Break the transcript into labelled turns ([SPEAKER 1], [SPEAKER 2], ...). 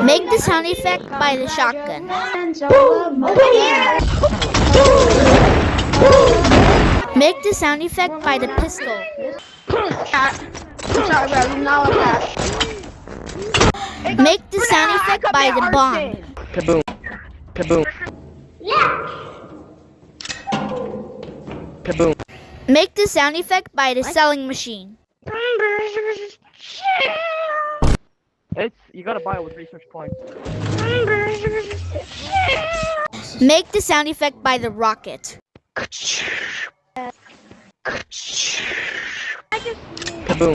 [SPEAKER 1] Make the sound effect by the shotgun. Make the sound effect by the pistol.
[SPEAKER 2] Sorry, bro. Not like that.
[SPEAKER 1] Make the sound effect by the bomb.
[SPEAKER 3] Kaboom. Kaboom. Kaboom.
[SPEAKER 1] Make the sound effect by the selling machine.
[SPEAKER 3] You gotta buy it with research points.
[SPEAKER 1] Make the sound effect by the rocket.
[SPEAKER 3] Kaboom.